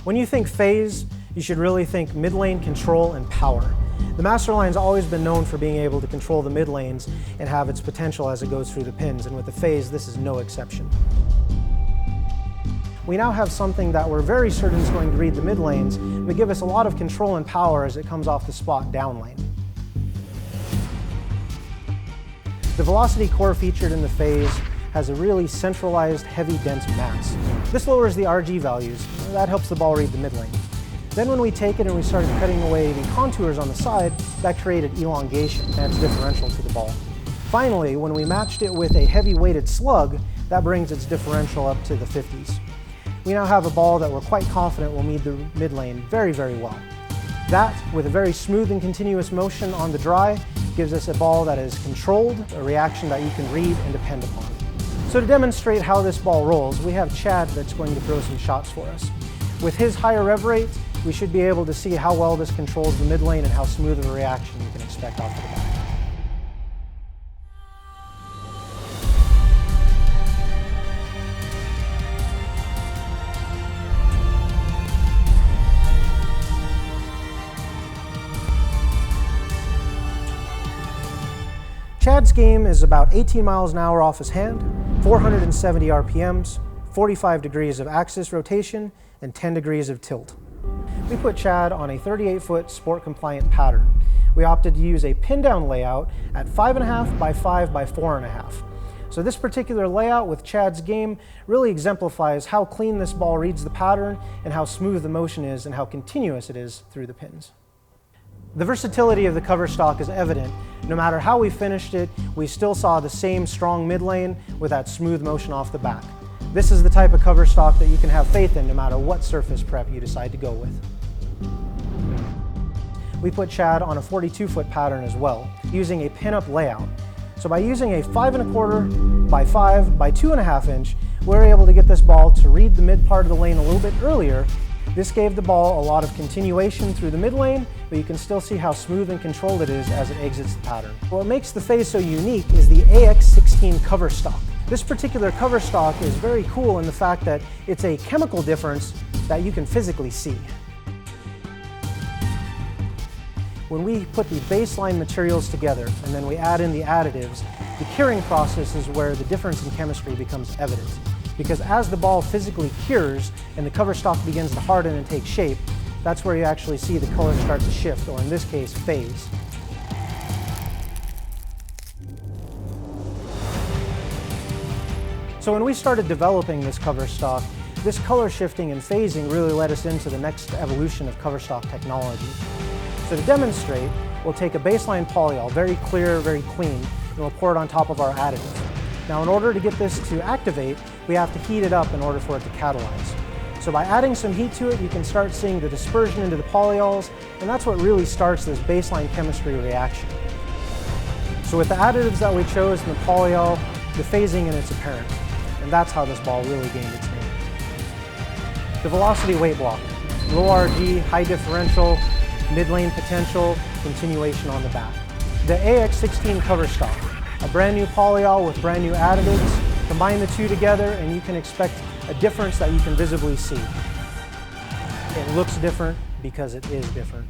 When you think Phaze, you should really think mid-lane control and power. The master line's always been known for being able to control the mid lanes and have its potential as it goes through the pins, and with the Phaze, this is no exception. We now have something that we're very certain is going to read the mid lanes, but give us a lot of control and power as it comes off the spot down lane. The velocity core featured in the Phaze has a really centralized, heavy, dense mass. This lowers the RG values. That helps the ball read the mid lane. Then when we take it and we started cutting away the contours on the side, that created elongation, and it's differential to the ball. Finally, when we matched it with a heavy-weighted slug, that brings its differential up to the 50s. We now have a ball that we're quite confident will meet the mid lane very, very well. That, with a very smooth and continuous motion on the dry, gives us a ball that is controlled, a reaction that you can read and depend upon. So to demonstrate how this ball rolls, we have Chad that's going to throw some shots for us. With his higher rev rate, we should be able to see how well this controls the mid lane and how smooth of a reaction you can expect off of the bat. Chad's game is about 18 miles an hour off his hand, 470 RPMs, 45 degrees of axis rotation, and 10 degrees of tilt. We put Chad on a 38-foot sport-compliant pattern. We opted to use a pin-down layout at 5.5 by 5 by 4.5. So this particular layout with Chad's game really exemplifies how clean this ball reads the pattern and how smooth the motion is and how continuous it is through the pins. The versatility of the Coverstock is evident. No matter how we finished it, we still saw the same strong mid lane with that smooth motion off the back. This is the type of Coverstock that you can have faith in no matter what surface prep you decide to go with. We put Chad on a 42-foot pattern as well, using a pin-up layout. So by using a 5.25 by 5 by 2.5 inch, we're able to get this ball to read the mid part of the lane a little bit earlier. This gave the ball a lot of continuation through the mid lane, but you can still see how smooth and controlled it is as it exits the pattern. What makes the Phaze so unique is the AX16 Coverstock. This particular Coverstock is very cool in the fact that it's a chemical difference that you can physically see. When we put the baseline materials together and then we add in the additives, the curing process is where the difference in chemistry becomes evident. Because as the ball physically cures and the Coverstock begins to harden and take shape, that's where you actually see the color start to shift, or in this case, phase. So when we started developing this Coverstock, this color shifting and phasing really led us into the next evolution of Coverstock technology. So to demonstrate, we'll take a baseline polyol, very clear, very clean, and we'll pour it on top of our additive. Now in order to get this to activate, we have to heat it up in order for it to catalyze. So by adding some heat to it, you can start seeing the dispersion into the polyols, and that's what really starts this baseline chemistry reaction. So with the additives that we chose in the polyol, the phasing in it's apparent, and that's how this ball really gained its name. The velocity weight block, low RG, high differential, mid-lane potential, continuation on the back. The AX16 Coverstock, a brand new polyol with brand new additives. Combine the two together and you can expect a difference that you can visibly see. It looks different because it is different.